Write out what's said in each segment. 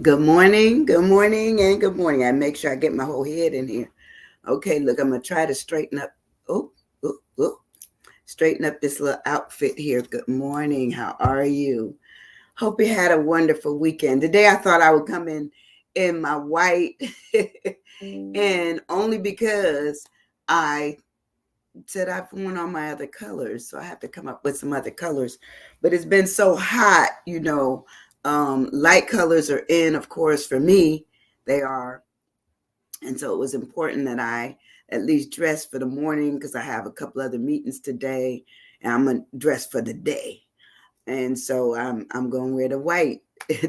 Good morning, and good morning. I make sure I get my whole head in here. Okay, look, I'm gonna try to straighten up. Oh, oh, oh, straighten up this little outfit here. Good morning. How are you? Hope you had a wonderful weekend. Today, I thought I would come in my white, and only because I said I've worn all my other colors, so I have to come up with some other colors. But it's been so hot, light colors are in, of course, for me, they are. And so it was important that I at least dress for the morning because I have a couple other meetings today and I'm going to dress for the day. And so I'm going to wear the white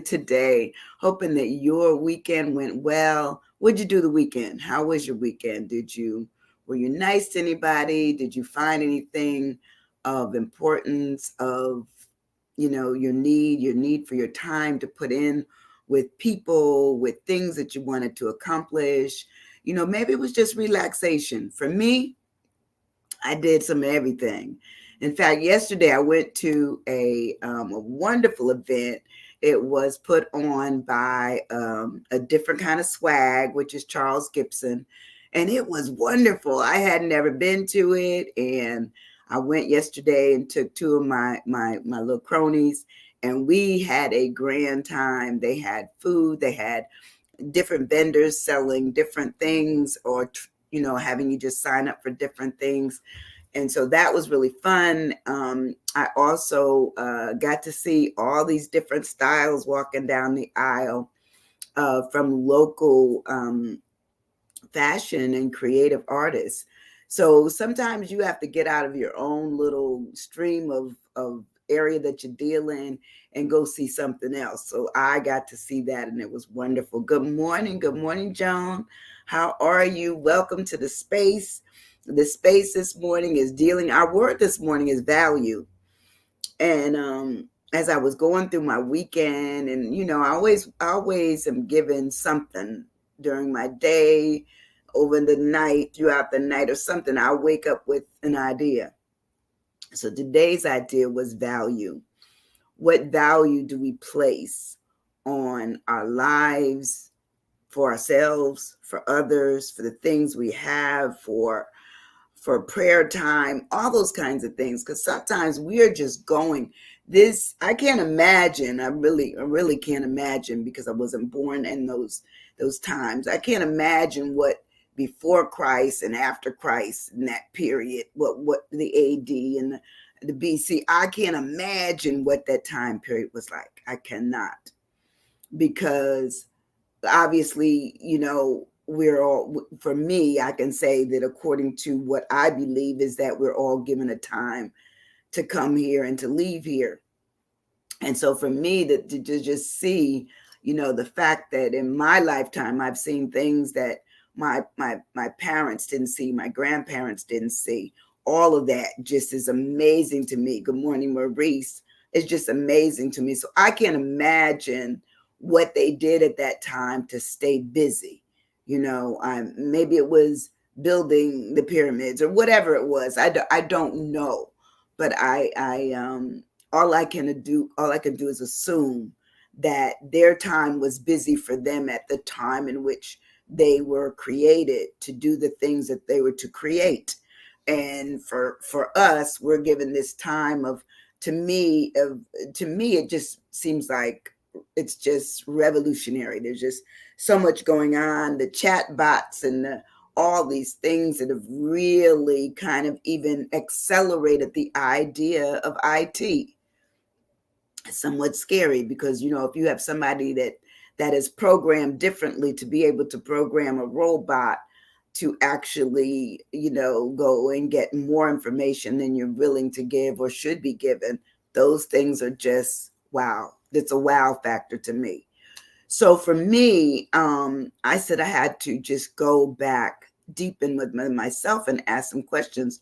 today, hoping that your weekend went well. What'd you do the weekend? How was your weekend? Were you nice to anybody? Did you find anything of importance of, your need for your time to put in with people, with things that you wanted to accomplish? Maybe it was just relaxation. For me, I did some of everything. In fact, yesterday I went to a wonderful event. It was put on by a different kind of swag, which is Charles Gibson, and it was wonderful. I had never been to it, and I went yesterday and took two of my little cronies, and we had a grand time. They had food, they had different vendors selling different things, or having you just sign up for different things, and so that was really fun. I also got to see all these different styles walking down the aisle from local fashion and creative artists. So sometimes you have to get out of your own little stream of area that you deal in and go see something else. So I got to see that and it was wonderful. Good morning. Good morning, Joan. How are you? Welcome to the space. The space this morning is dealing, our word this morning is value. And as I was going through my weekend, and I always am given something during my day, over the night, throughout the night, or something. I wake up with an idea. So today's idea was value. What value do we place on our lives, for ourselves, for others, for the things we have, for prayer time, all those kinds of things? Because sometimes we are just going this. I can't imagine. I really can't imagine, because I wasn't born in those times. I can't imagine what before Christ and after Christ in that period, what the AD and the BC. I can't imagine what that time period was like. I cannot, because obviously, we're all, for me, I can say that according to what I believe is that we're all given a time to come here and to leave here. And so for me, to just see, the fact that in my lifetime I've seen things that my parents didn't see, my grandparents didn't see. All of that just is amazing to me. Good morning, Maurice. It's just amazing to me. So I can't imagine what they did at that time to stay busy. Maybe it was building the pyramids or whatever it was. I don't know, but all I can do is assume that their time was busy for them at the time in which they were created to do the things that they were to create. And for us, we're given this time of, to me it just seems like it's just revolutionary. There's just so much going on, the chat bots and all these things that have really kind of even accelerated the idea of IT. Somewhat scary, because if you have somebody that is programmed differently to be able to program a robot to actually go and get more information than you're willing to give or should be given, those things are just wow. It's a wow factor to me. So for me, I said I had to just go back deep in with myself and ask some questions.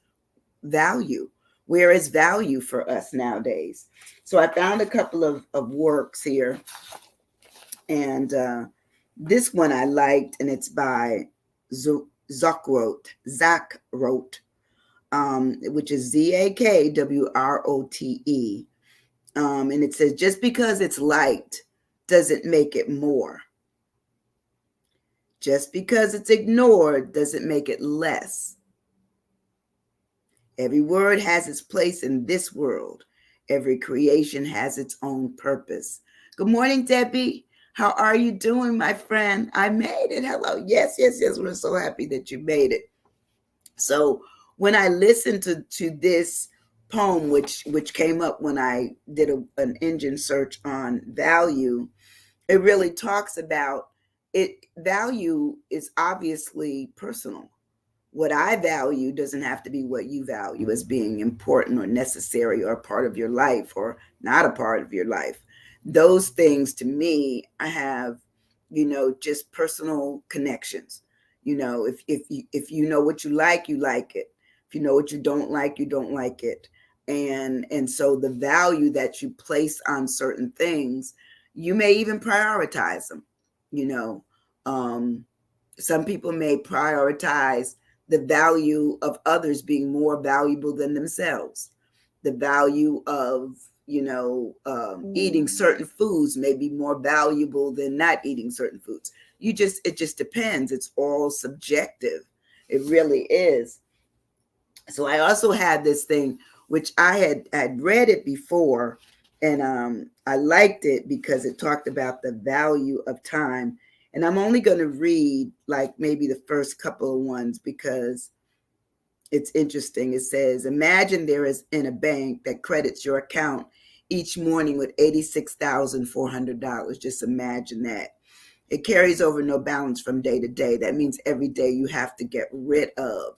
Value. Where is value for us nowadays? So I found a couple of works here, and this one I liked, and it's by Zach Wrote, which is Zakwrote. And it says, just because it's light doesn't make it more. Just because it's ignored doesn't make it less. Every word has its place in this world. Every creation has its own purpose. Good morning, Debbie. How are you doing, my friend? I made it. Hello. Yes, yes, yes. We're so happy that you made it. So when I listened to this poem, which came up when I did an engine search on value, it really talks about it. Value is obviously personal. What I value doesn't have to be what you value as being important or necessary or a part of your life or not a part of your life. Those things to me, I have, just personal connections. If you know what you like it. If you know what you don't like it. And so the value that you place on certain things, you may even prioritize them. Some people may prioritize the value of others being more valuable than themselves. The value of, eating certain foods may be more valuable than not eating certain foods. It just depends. It's all subjective. It really is. So I also had this thing, which I had read it before, and I liked it because it talked about the value of time. And I'm only going to read like maybe the first couple of ones because it's interesting. It says, imagine there is in a bank that credits your account each morning with $86,400. Just imagine that. It carries over no balance from day to day. That means every day you have to get rid of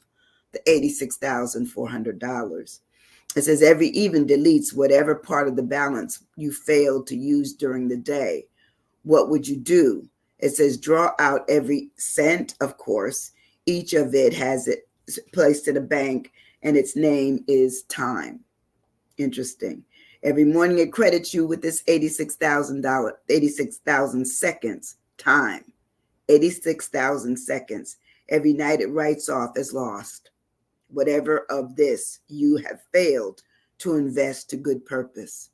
the $86,400. It says every even deletes whatever part of the balance you failed to use during the day. What would you do? It says draw out every cent, of course. Each of it has it placed in a bank, and its name is time. Interesting. Every morning it credits you with this $86,000, 86,000 seconds time. 86,000 seconds. Every night it writes off as lost. Whatever of this you have failed to invest to good purpose.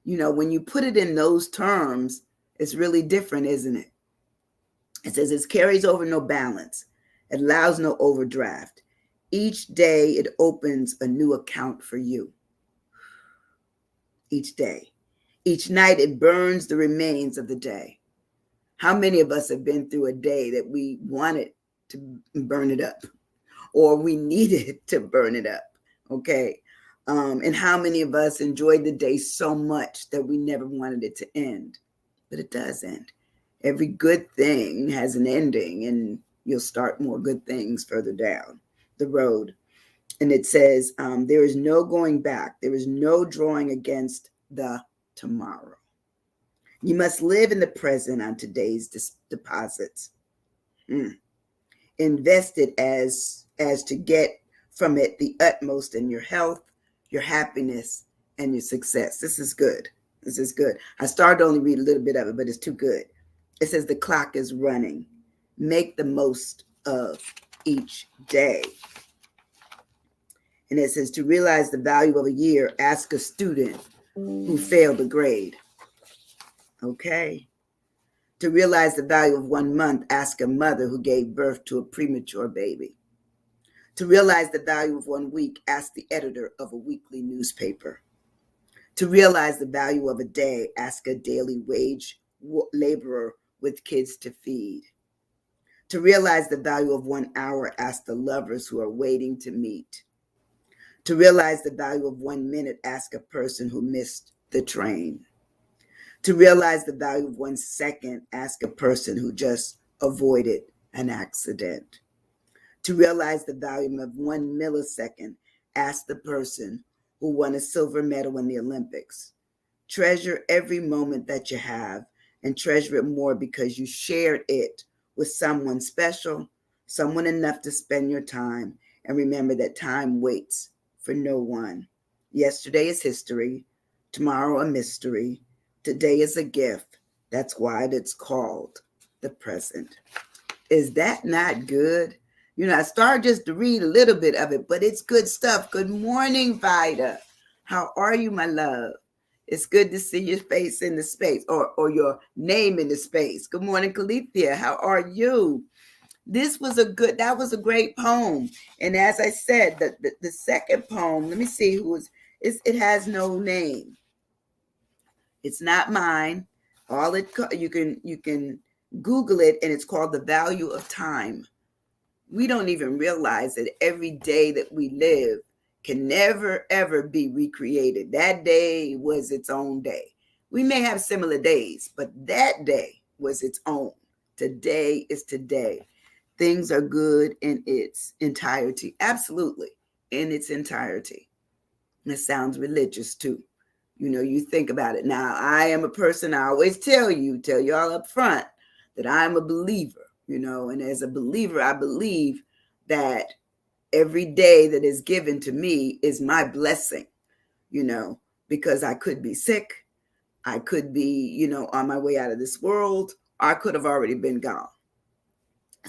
When you put it in those terms, it's really different, isn't it? It says it carries over no balance. It allows no overdraft. Each day it opens a new account for you. Each day. Each night it burns the remains of the day. How many of us have been through a day that we wanted to burn it up or we needed to burn it up? Okay. And how many of us enjoyed the day so much that we never wanted it to end? But it does end. Every good thing has an ending, and you'll start more good things further down the road. And it says, there is no going back. There is no drawing against the tomorrow. You must live in the present on today's deposits. Invest it as to get from it the utmost in your health, your happiness, and your success. This is good. This is good. I started to only read a little bit of it, but it's too good. It says the clock is running. Make the most of each day. And it says to realize the value of a year, ask a student who failed a grade. Okay. To realize the value of 1 month, ask a mother who gave birth to a premature baby. To realize the value of 1 week, ask the editor of a weekly newspaper. To realize the value of a day, ask a daily wage laborer with kids to feed. To realize the value of 1 hour, ask the lovers who are waiting to meet. To realize the value of 1 minute, ask a person who missed the train. To realize the value of 1 second, ask a person who just avoided an accident. To realize the value of 1 millisecond, ask the person who won a silver medal in the Olympics. Treasure every moment that you have, and treasure it more because you shared it with someone special, someone enough to spend your time. And remember that time waits for no one. Yesterday is history, tomorrow a mystery. Today is a gift. That's why it's called the present. Is that not good? I started just to read a little bit of it, but it's good stuff. Good morning, Vida. How are you, my love? It's good to see your face in the space, or your name in the space. Good morning, Calithia. How are you? That was a great poem. And as I said, the second poem, let me see it has no name. It's not mine. You can Google it, and it's called The Value of Time. We don't even realize that every day that we live can never ever be recreated. That day was its own day. We may have similar days, but that day was its own. Today is today. Things are good in its entirety. Absolutely, in its entirety. It sounds religious too. You think about it. Now, I am a person, I always tell you all up front that I'm a believer, and as a believer, I believe that every day that is given to me is my blessing, because I could be sick. I could be, on my way out of this world, or I could have already been gone.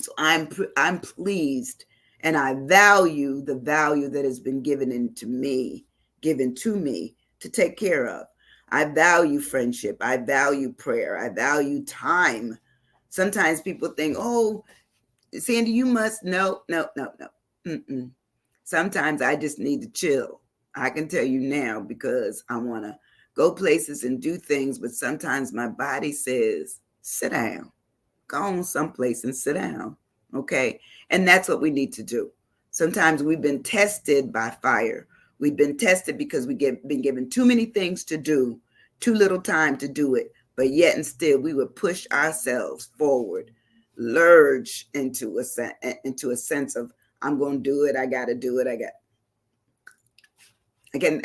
So I'm pleased, and I value the value that has been given to me to take care of. I value friendship. I value prayer. I value time. Sometimes people think, oh, Sandy, you must. No. Mm-mm. Sometimes I just need to chill. I can tell you now, because I want to go places and do things, but sometimes my body says, sit down. Go on someplace and sit down. Okay. And that's what we need to do. Sometimes we've been tested by fire. We've been tested because been given too many things to do, too little time to do it. But yet and still, we would push ourselves forward, lurch into a sense of, I'm going to do it. I got to do it.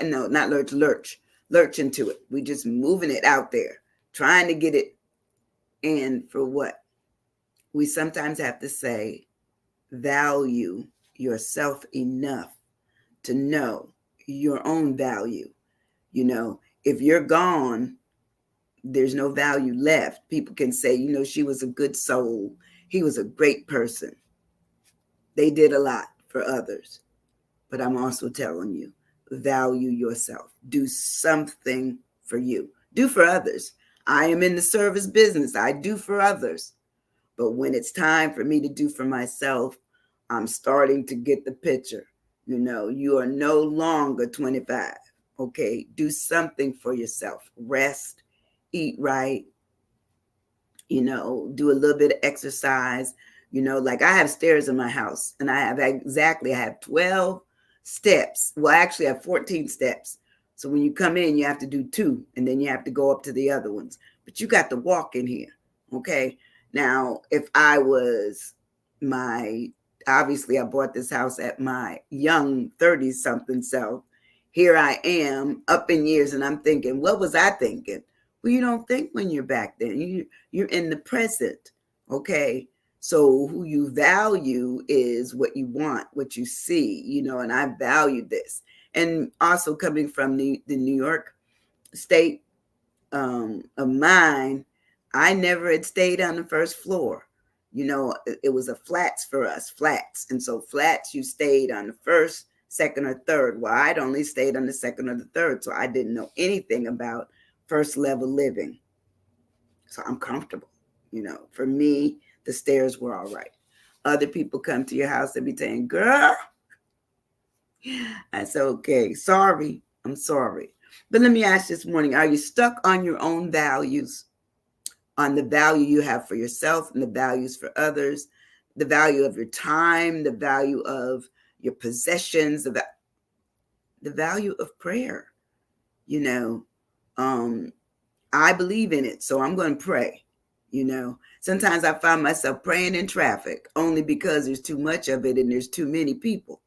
No, not lurch into it. We just moving it out there, trying to get it in for what? We sometimes have to say, value yourself enough to know your own value. If you're gone, there's no value left. People can say, she was a good soul. He was a great person. They did a lot for others. But I'm also telling you, value yourself. Do something for you. Do for others. I am in the service business. I do for others. But when it's time for me to do for myself, I'm starting to get the picture. You are no longer 25. Okay. Do something for yourself. Rest, eat right, do a little bit of exercise. Like I have stairs in my house, and I have 12 steps. Well, actually I have 14 steps. So when you come in, you have to do 2, and then you have to go up to the other ones. But you got to walk in here. Okay. Now, if I was obviously I bought this house at my young 30-something self. Here I am up in years, and I'm thinking, what was I thinking? Well, you don't think when you're back then. You're in the present. Okay. So who you value is what you want, what you see, and I value this. And also coming from the New York state of mine, I never had stayed on the first floor. It was a flats for us, flats. And so flats, you stayed on the first, second, or third. Well, I'd only stayed on the second or the third. So I didn't know anything about first level living. So I'm comfortable. For me, the stairs were all right. Other people come to your house and be saying, girl, I said, okay, sorry. I'm sorry. But let me ask this morning, are you stuck on your own values, on the value you have for yourself and the values for others, the value of your time, the value of your possessions, the value of prayer? I believe in it, so I'm going to pray. Sometimes I find myself praying in traffic only because there's too much of it and there's too many people,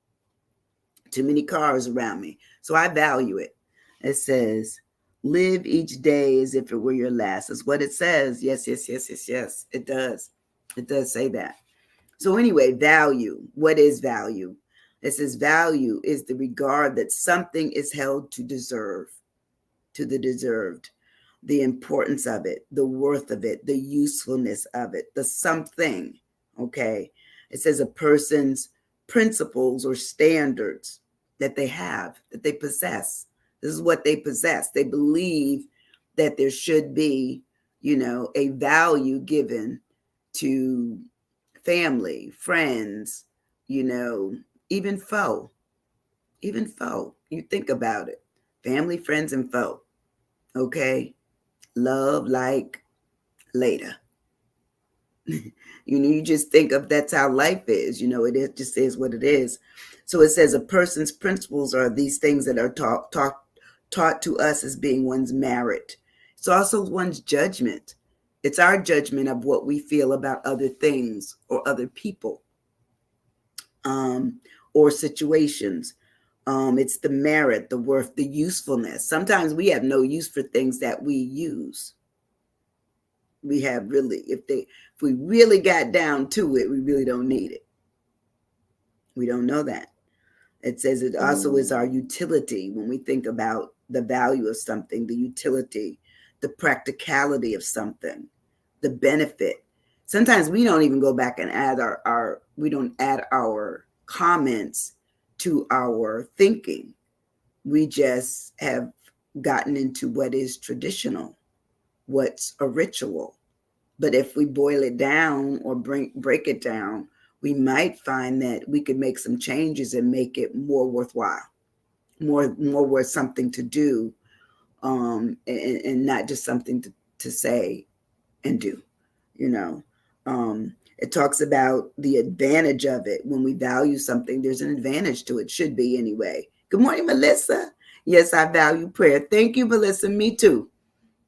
too many cars around me. So I value it. It says, live each day as if it were your last. That's what it says. Yes. It does. It does say that. So anyway, value. What is value? It says value is the regard that something is held to deserve, to the deserved, the importance of it, the worth of it, the usefulness of it, the something. Okay. It says a person's principles or standards that they have, that they possess, This is what they possess. They believe that there should be, a value given to family, friends, you know, even foe, even foe. You think about it. Family, friends, and foe. Okay. Love like later. You just think of that's how life is. It just is what it is. So it says a person's principles are these things that are taught to us as being one's merit. It's also one's judgment. It's our judgment of what we feel about other things or other people, um, or situations. It's the merit, the worth, the usefulness. Sometimes we have no use for things that we use. We have really, if we really got down to it, we really don't need it. We don't know that. It says it also is our utility when we think about the value of something, the utility, the practicality of something, the benefit. Sometimes we don't even go back and add we don't add our comments to our thinking. We just have gotten into what is traditional, what's a ritual. But if we boil it down or break it down, we might find that we could make some changes and make it more worthwhile, more worth something to do, and not just something to say and do. You know, it talks about the advantage of it. When we value something, there's an advantage to it. Should be anyway. Good morning, Melissa. Yes, I value prayer. Thank you, Melissa. Me too.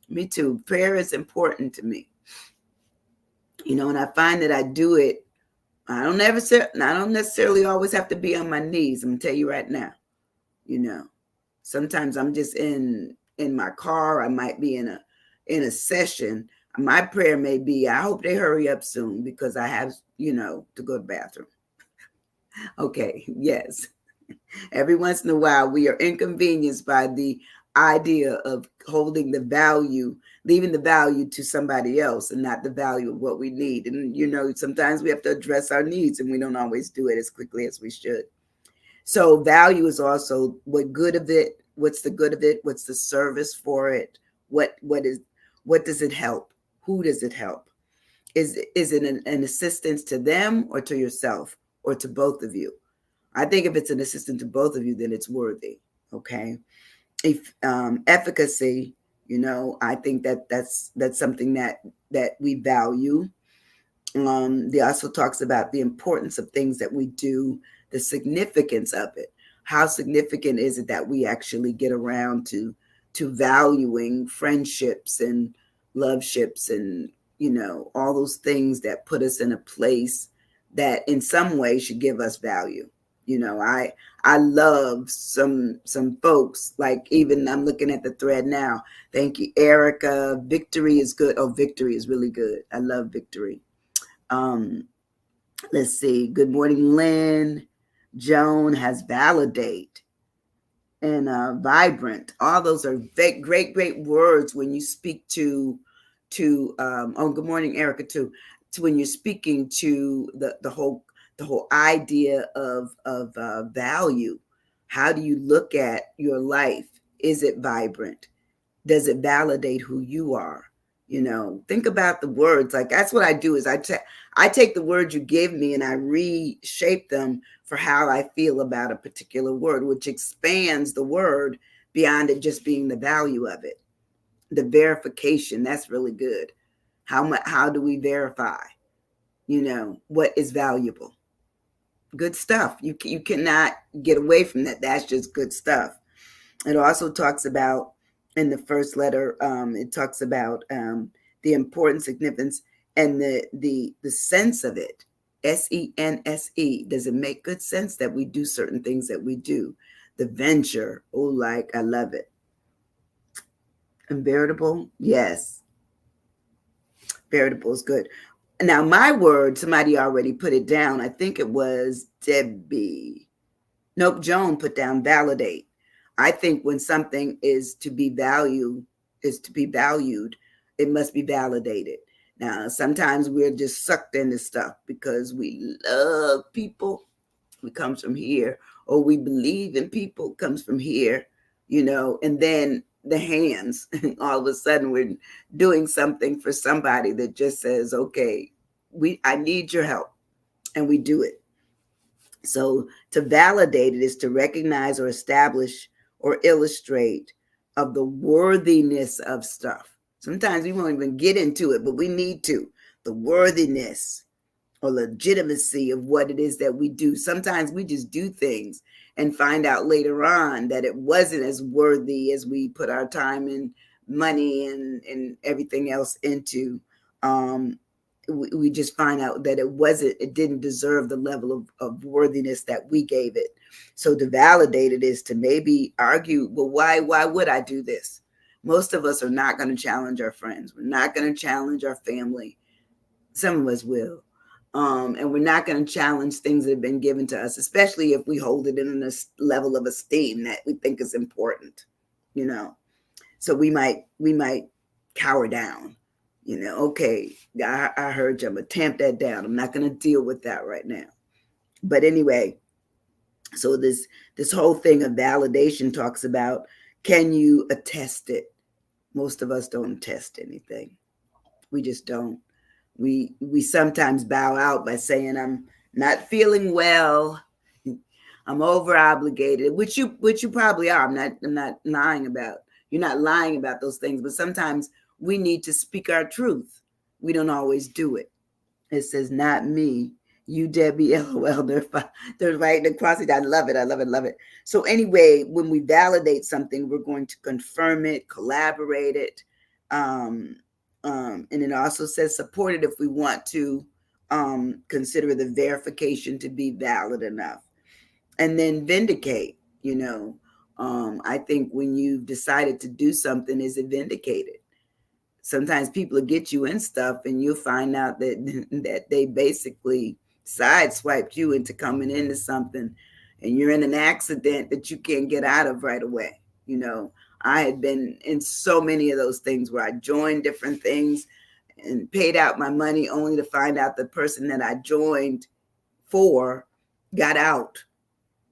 Me too. Prayer is important to me. And I find that I do it. I don't necessarily always have to be on my knees. I'm gonna tell you right now. Sometimes I'm just in my car. I might be in a session. My prayer may be, I hope they hurry up soon because I have, to go to the bathroom. Okay, yes. Every once in a while, we are inconvenienced by the idea of holding the value, leaving the value to somebody else and not the value of what we need. And, sometimes we have to address our needs and we don't always do it as quickly as we should. So value is also what's the good of it? What's the service for it? What does it help? Who does it help? Is it an assistance to them or to yourself or to both of you? I think if it's an assistance to both of you, then it's worthy. Okay. If efficacy, I think that's something that we value. They also talks about the importance of things that we do, the significance of it. How significant is it that we actually get around to valuing friendships and love ships and all those things that put us in a place that in some way should give us value. I love some folks, like even I'm looking at the thread now. Thank you, Erica. Victory is good. Oh, Victory is really good. I love Victory. Let's see. Good morning, Lynn. Joan has validate and vibrant. All those are great words when you speak to good morning, Erica, too. To when you're speaking to the whole idea of value. How do you look at your life? Is it vibrant? Does it validate who you are? Think about the words. Like that's what I do is I take the words you give me and I reshape them for how I feel about a particular word, which expands the word beyond it just being the value of it. The verification, that's really good. How do we verify? What is valuable? Good stuff. You cannot get away from that. That's just good stuff. It also talks about in the first letter, it talks about the important significance and the sense of it. SENSE. Does it make good sense that we do certain things that we do? The venture. Oh, I love it. And veritable, yes. Veritable is good. Now, my word, somebody already put it down. I think it was Debbie. Nope, Joan put down validate. I think when something is to be valued, it must be validated. Now, sometimes we're just sucked into stuff because we love people. It comes from here. Or we believe in people, comes from here. and then the hands, all of a sudden we're doing something for somebody that just says, okay, I need your help, and we do it. So to validate it is to recognize or establish or illustrate of the worthiness of stuff. Sometimes we won't even get into it, but we need to. The worthiness or legitimacy of what it is that we do. Sometimes we just do things and find out later on that it wasn't as worthy as we put our time and money and everything else into. We just find out that it didn't deserve the level of worthiness that we gave it. So to validate it is to maybe argue, well, why would I do this? Most of us are not going to challenge our friends. We're not going to challenge our family. Some of us will. And we're not going to challenge things that have been given to us, especially if we hold it in a level of esteem that we think is important, So we might cower down, okay, I heard you, I'm going to tamp that down. I'm not going to deal with that right now. But anyway, so this whole thing of validation talks about, can you attest it? Most of us don't attest anything. We just don't. We sometimes bow out by saying, I'm not feeling well, I'm over obligated, which you probably are. I'm not lying about. You're not lying about those things, but sometimes we need to speak our truth. We don't always do it. It says, not me, you, Debbie, LOL. They're writing across it. I love it. I love it. Love it. So anyway, when we validate something, we're going to confirm it, collaborate it. And it also says support it if we want to consider the verification to be valid enough. And then vindicate, I think when you've decided to do something, is it vindicated? Sometimes people will get you in stuff and you'll find out that they basically sideswiped you into coming into something, and you're in an accident that you can't get out of right away. I had been in so many of those things where I joined different things and paid out my money only to find out the person that I joined for got out.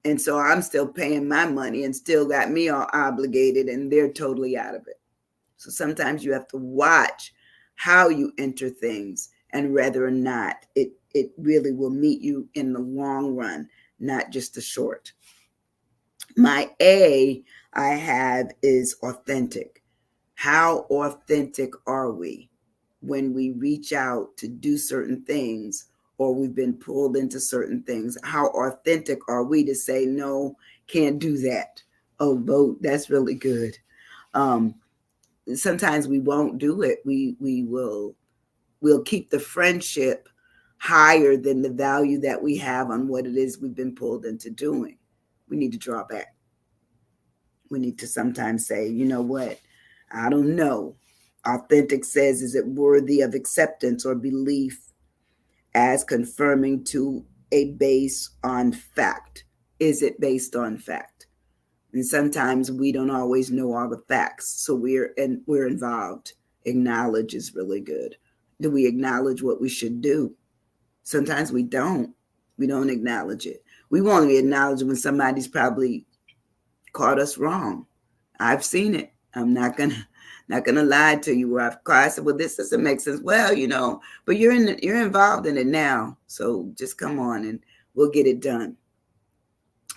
And so I'm still paying my money and still got me all obligated, and they're totally out of it. So sometimes you have to watch how you enter things and whether or not it really will meet you in the long run, not just the short. My A I have is authentic. How authentic are we when we reach out to do certain things, or we've been pulled into certain things? How authentic are we to say, no, can't do that? Oh, vote, that's really good. Sometimes we won't do it. We'll keep the friendship higher than the value that we have on what it is we've been pulled into doing. We need to draw back. We need to sometimes say, you know what? I don't know. Authentic says, is it worthy of acceptance or belief as confirming to a base on fact? Is it based on fact? And sometimes we don't always know all the facts, so we're involved. Acknowledge is really good. Do we acknowledge what we should do? Sometimes we don't. We don't acknowledge it. We won't acknowledge it when somebody's probably caught us wrong. I've seen it. I'm not gonna lie to you. Where I said, well, this doesn't make sense. Well, but you're involved in it now, so just come on and we'll get it done.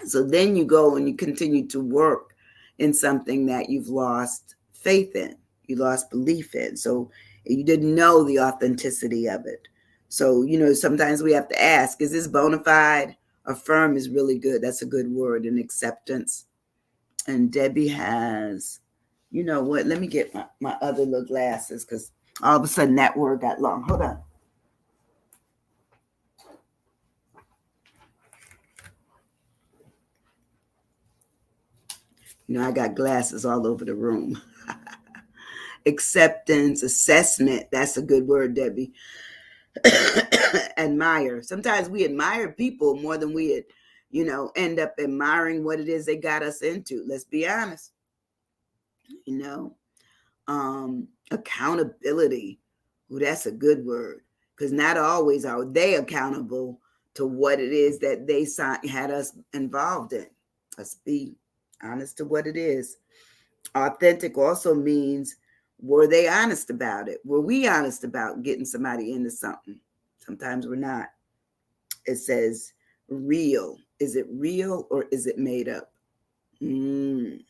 So then you go and you continue to work in something that you've lost faith in, you lost belief in. So you didn't know the authenticity of it. So, sometimes we have to ask, is this bona fide? Affirm is really good. That's a good word. And acceptance. And Debbie has, you know what? Let me get my other little glasses, because all of a sudden that word got long. Hold on. I got glasses all over the room. Acceptance, assessment. That's a good word, Debbie. Admire. Sometimes we admire people more than we end up admiring what it is they got us into. Let's be honest. Accountability. Ooh, that's a good word, because not always are they accountable to what it is that they had us involved in. Let's be honest to what it is. Authentic also means, were they honest about it? Were we honest about getting somebody into something? Sometimes we're not. It says real. Is it real or is it made up? Mm,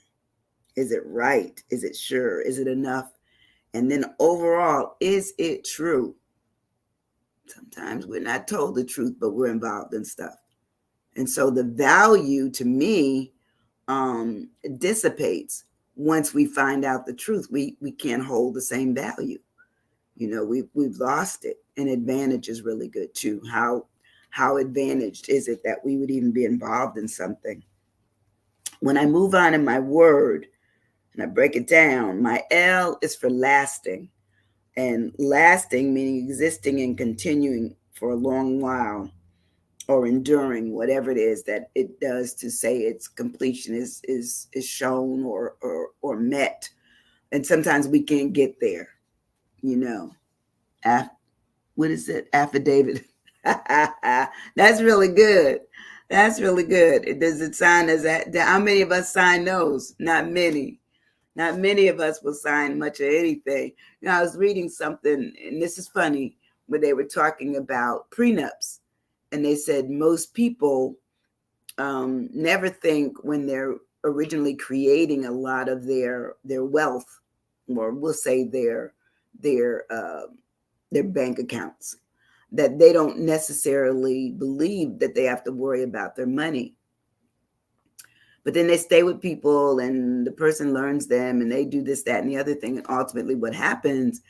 is it right? Is it sure? Is it enough? And then overall, is it true? Sometimes we're not told the truth, but we're involved in stuff. And so the value to me dissipates once we find out the truth. We can't hold the same value. We've lost it. And advantage is really good too. How advantaged is it that we would even be involved in something? When I move on in my word and I break it down, my L is for lasting. And lasting meaning existing and continuing for a long while, or enduring, whatever it is that it does to say its completion is shown or met. And sometimes we can't get there, you know. What is it? Affidavit. That's really good. That's really good. Does it sign as that? How many of us sign those? Not many. Not many of us will sign much of anything. I was reading something, and this is funny, where they were talking about prenups. And they said most people never think when they're originally creating a lot of their wealth, or we'll say their bank accounts, that they don't necessarily believe that they have to worry about their money. But then they stay with people and the person learns them and they do this, that, and the other thing. And ultimately what happens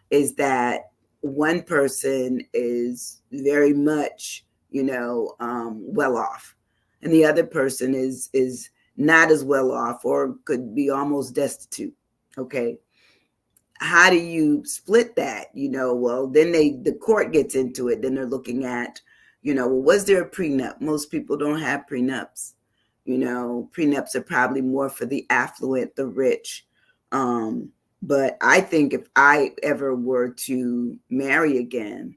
is that one person is very much, well off. And the other person is not as well off or could be almost destitute. Okay. How do you split that? Well, then the court gets into it. Then they're looking at, well, was there a prenup? Most people don't have prenups. Prenups are probably more for the affluent, the rich. But I think if I ever were to marry again,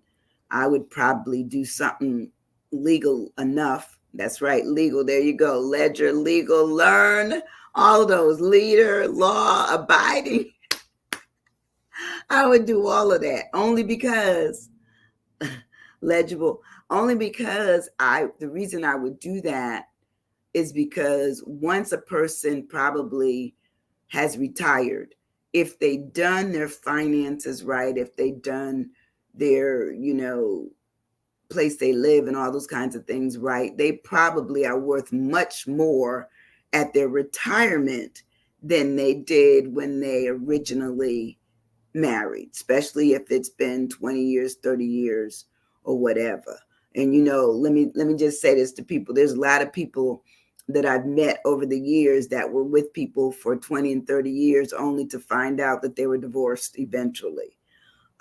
I would probably do something legal enough. That's right, legal. There you go. Ledger, legal, learn, all of those, leader, law, abiding. I would do all of that only because legible, only because the reason I would do that is because once a person probably has retired, if they done their finances right, if they done their, place they live and all those kinds of things right, they probably are worth much more at their retirement than they did when they originally married, especially if it's been 20 years, 30 years or whatever. And let me just say this to people. There's a lot of people that I've met over the years that were with people for 20 and 30 years only to find out that they were divorced eventually.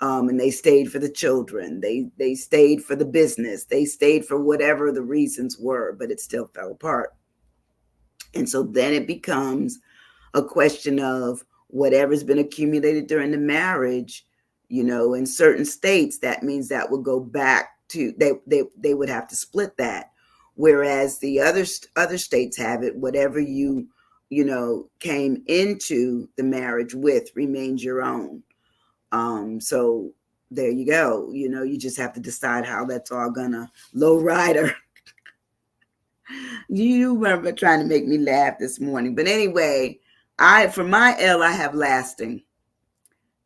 And they stayed for the children. They stayed for the business. They stayed for whatever the reasons were, but it still fell apart. And so then it becomes a question of whatever's been accumulated during the marriage, in certain states, that means that will go back to, they would have to split that. Whereas the other states have it, whatever you came into the marriage with remains your own. So there you go. You just have to decide how that's all gonna low rider. You remember trying to make me laugh this morning. But anyway, for my L, I have lasting,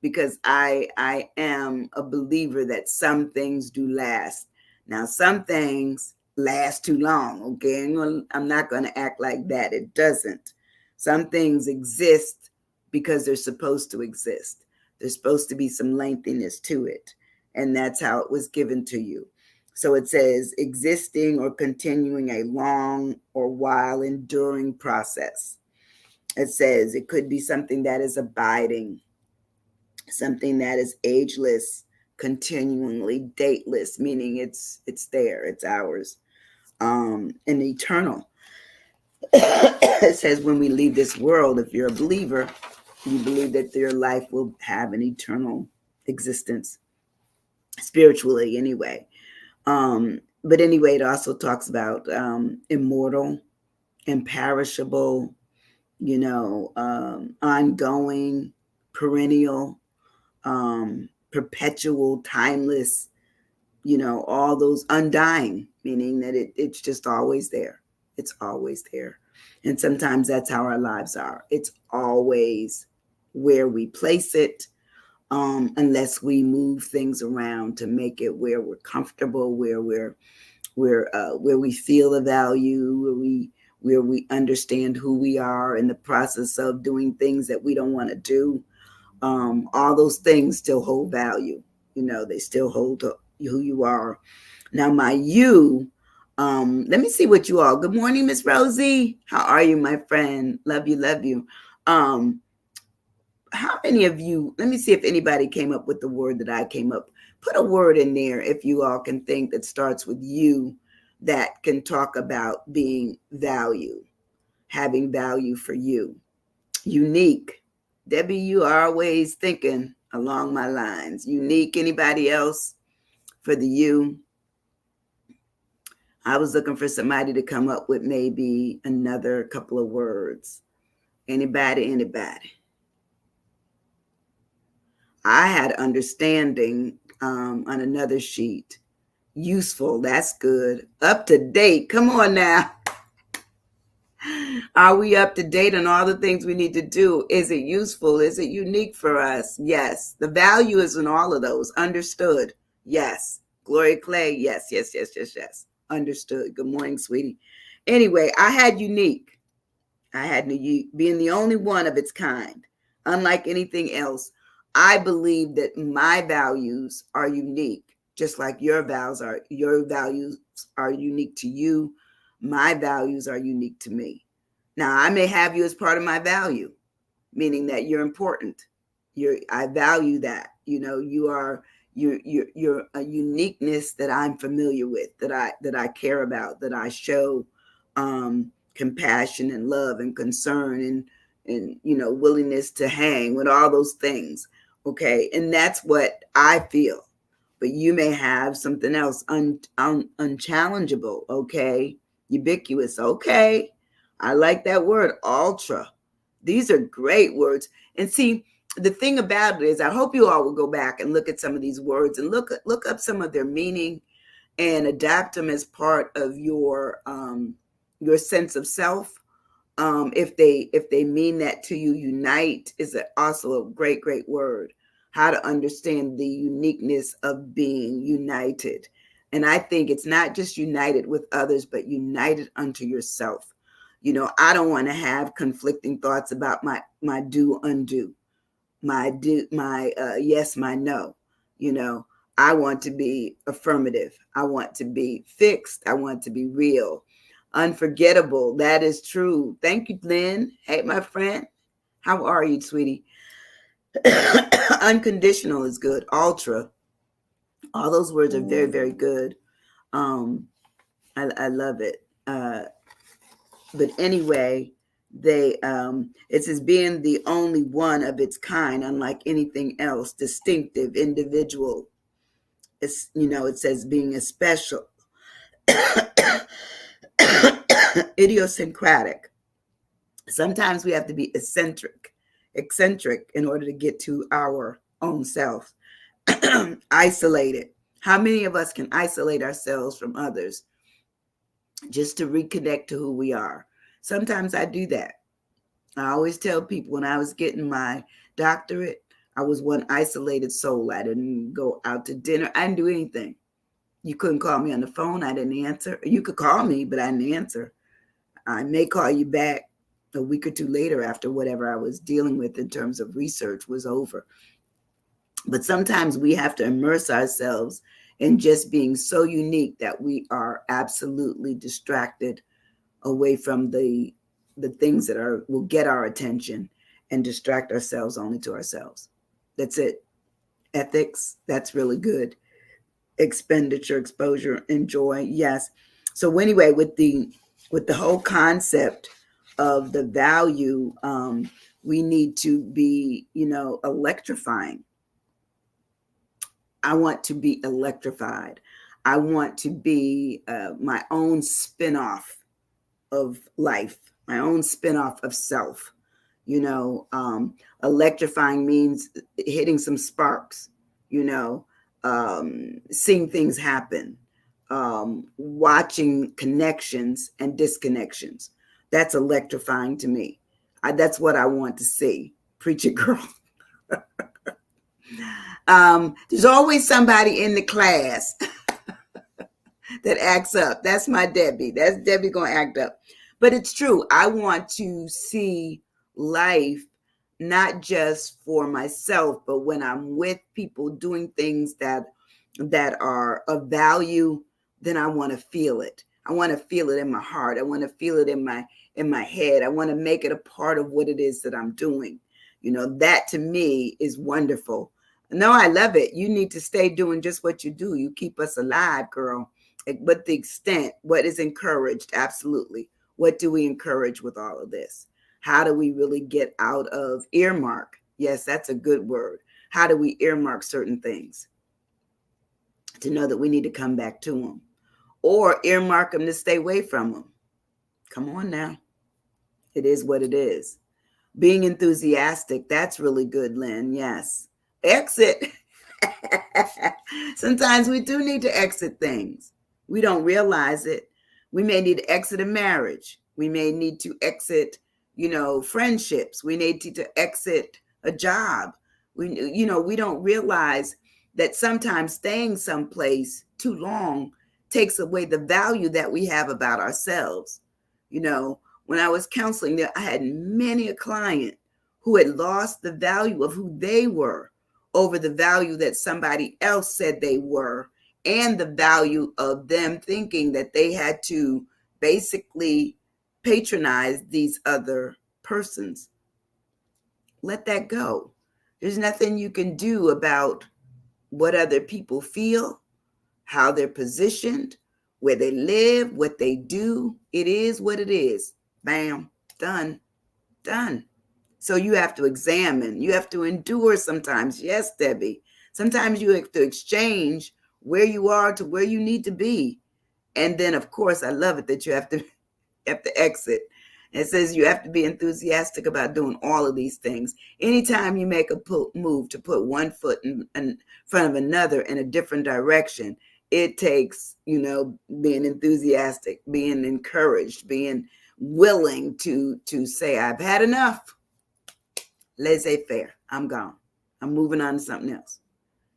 because I am a believer that some things do last. Now, some things last too long. Okay, I'm not going to act like that. It doesn't. Some things exist because they're supposed to exist. There's supposed to be some lengthiness to it, and that's how it was given to you. So it says existing or continuing a long or while enduring process. It says it could be something that is abiding, something that is ageless, continually dateless, meaning it's there, it's ours, and eternal. It says when we leave this world, if you're a believer, you believe that your life will have an eternal existence, spiritually anyway. But anyway, it also talks about immortal, imperishable, ongoing, perennial, perpetual, timeless, all those undying, meaning that it's just always there. It's always there. And sometimes that's how our lives are. It's always where we place it, unless we move things around to make it where we're comfortable, where we feel the value, where we understand who we are in the process of doing things that we don't want to do. All those things still hold value. They still hold who you are. Now, my you, let me see what you all. Good morning, Miss Rosie. How are you, my friend? Love you, love you. How many of you, let me see if anybody came up with the word that I came up. Put a word in there if you all can think that starts with you, that can talk about being value, having value for you. Unique. Debbie, you are always thinking along my lines. Unique. Anybody else for the you? I was looking for somebody to come up with maybe another couple of words. Anybody? I had understanding on another sheet. Useful, that's good. Up to date. Come on now. Are we up to date on all the things we need to do? Is it useful? Is it unique for us? Yes. The value is in all of those. Understood. Yes. Gloria Clay. Yes. Understood. Good morning, sweetie. Anyway, I had unique. I had being the only one of its kind. Unlike anything else, I believe that my values are unique, just like your values are unique to you. My values are unique to me. Now, I may have you as part of my value, meaning that you're important. I value that. You're a uniqueness that I'm familiar with, that I care about, that I show compassion and love and concern and willingness to hang with all those things. Okay, and that's what I feel. But you may have something else unchallengeable. Okay, ubiquitous. Okay, I like that word, ultra. These are great words. And see, the thing about it is, I hope you all will go back and look at some of these words and look up some of their meaning and adapt them as part of your sense of self. If they mean that to you. Unite is also a great word. How to understand the uniqueness of being united. And I think it's not just united with others, but united unto yourself. I don't want to have conflicting thoughts about my do, undo, my yes, my no. I want to be affirmative. I want to be fixed. I want to be real. Unforgettable. That is true. Thank you, Lynn. Hey, my friend. How are you, sweetie? Unconditional is good. Ultra. All those words are very good. I love it. But anyway, it says being the only one of its kind, unlike anything else, distinctive, individual. It says being a special, idiosyncratic. Sometimes we have to be eccentric in order to get to our own self. Isolated. How many of us can isolate ourselves from others just to reconnect to who we are? Sometimes I do that. I always tell people when I was getting my doctorate, I was one isolated soul. I didn't go out to dinner. I didn't do anything. You couldn't call me on the phone. I didn't answer. You could call me, but I didn't answer. I may call you back a week or two later after whatever I was dealing with in terms of research was over. But sometimes we have to immerse ourselves in just being so unique that we are absolutely distracted away from the things that will get our attention and distract ourselves only to ourselves. That's it. Ethics, that's really good. Expenditure, exposure, enjoy, yes. So anyway, with the whole concept of the value, we need to be, electrifying. I want to be electrified. I want to be my own spinoff of life. my own spinoff of self. You know, electrifying means hitting some sparks, you know, seeing things happen, watching connections and disconnections. That's electrifying to me. That's what I want to see. Preach it, girl. There's always somebody in the class that acts up. That's my Debbie. That's Debbie gonna act up. But it's true. I want to see life not just for myself, but when I'm with people doing things that are of value, then I want to feel it. I want to feel it in my heart. I want to feel it in my head. I want to make it a part of what it is that I'm doing. You know, that to me is wonderful. No, I love it. You need to stay doing just what you do. You keep us alive, girl. But the extent, what is encouraged? Absolutely. What do we encourage with all of this? How do we really get out of earmark? Yes, that's a good word. How do we earmark certain things to know that we need to come back to them, or earmark them to stay away from them? Come on now. It is what it is. Being enthusiastic, that's really good, Lynn. Yes. Exit. Sometimes we do need to exit things. We don't realize it. We may need to exit a marriage. We may need to exit, friendships. We need to exit a job. We don't realize that sometimes staying someplace too long takes away the value that we have about ourselves. When I was counseling, I had many a client who had lost the value of who they were over the value that somebody else said they were, and the value of them thinking that they had to basically patronize these other persons. Let that go. There's nothing you can do about what other people feel, how they're positioned, where they live, what they do. It is what it is. Bam, done. So you have to examine, you have to endure sometimes. Yes, Debbie. Sometimes you have to exchange where you are to where you need to be. And then, of course, I love it that you have to exit. It says you have to be enthusiastic about doing all of these things. Anytime you make a move to put one foot in front of another in a different direction, it takes, being enthusiastic, being encouraged, being willing to say, I've had enough. Laissez-faire. I'm gone. I'm moving on to something else.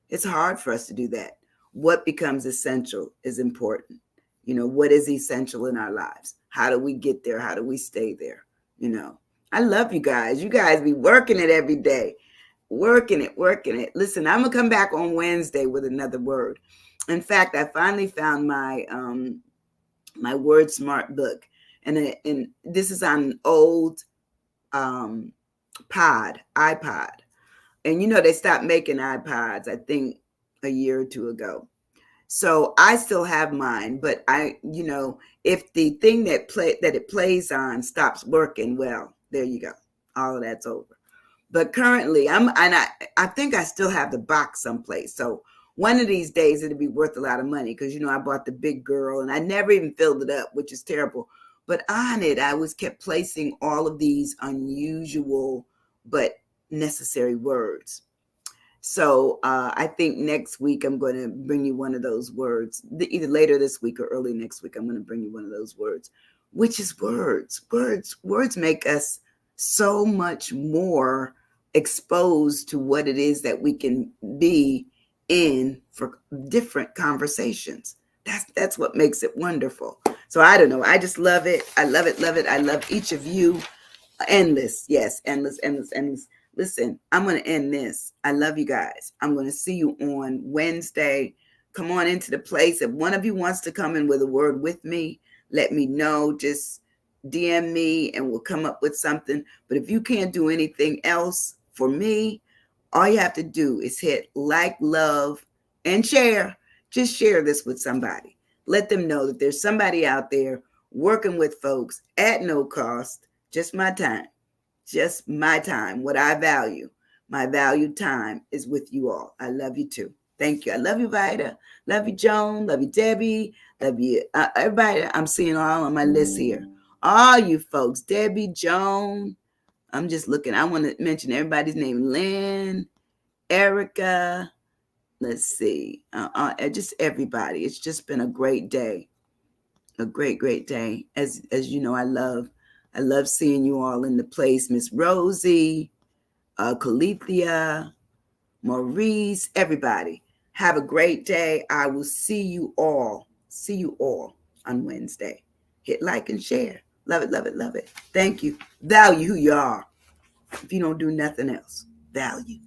It's hard for us to do that. What becomes essential is important. What is essential in our lives? How do we get there? How do we stay there? I love you guys. You guys be working it every day. Working it. Listen, I'm going to come back on Wednesday with another word. In fact, I finally found my my Word Smart book. And this is on an old iPod. And they stopped making iPods, I think, a year or two ago. So I still have mine, but if the thing that it plays on stops working, well, there you go. All of that's over. But currently, I think I still have the box someplace. So one of these days it'll be worth a lot of money because I bought the big girl and I never even filled it up, which is terrible. But on it, I kept placing all of these unusual but necessary words. So I think next week I'm going to bring you one of those words. Either later this week or early next week, I'm going to bring you one of those words, which is words. Words make us so much more exposed to what it is that we can be in for different conversations. That's what makes it wonderful. So I don't know. I just love it. I love it. I love each of you. Endless. Yes. Endless. Listen, I'm going to end this. I love you guys. I'm going to see you on Wednesday. Come on into the place. If one of you wants to come in with a word with me, let me know. Just DM me and we'll come up with something. But if you can't do anything else for me, all you have to do is hit like, love, and share. Just share this with somebody. Let them know that there's somebody out there working with folks at no cost. Just my time. Just my time. What I value. My valued time is with you all. I love you too. Thank you. I love you, Vida. Love you, Joan. Love you, Debbie. Love you, everybody. I'm seeing all on my list here. all you folks. Debbie, Joan. I'm just looking. I want to mention everybody's name. Lynn, Erica. Let's see. Just everybody. It's just been a great day. A great day. As you know, I love seeing you all in the place. Miss Rosie, Calithia, Maurice, everybody. Have a great day. I will see you all on Wednesday. Hit like and share. Love it, love it, love it. Thank you. Value who you are. If you don't do nothing else, value.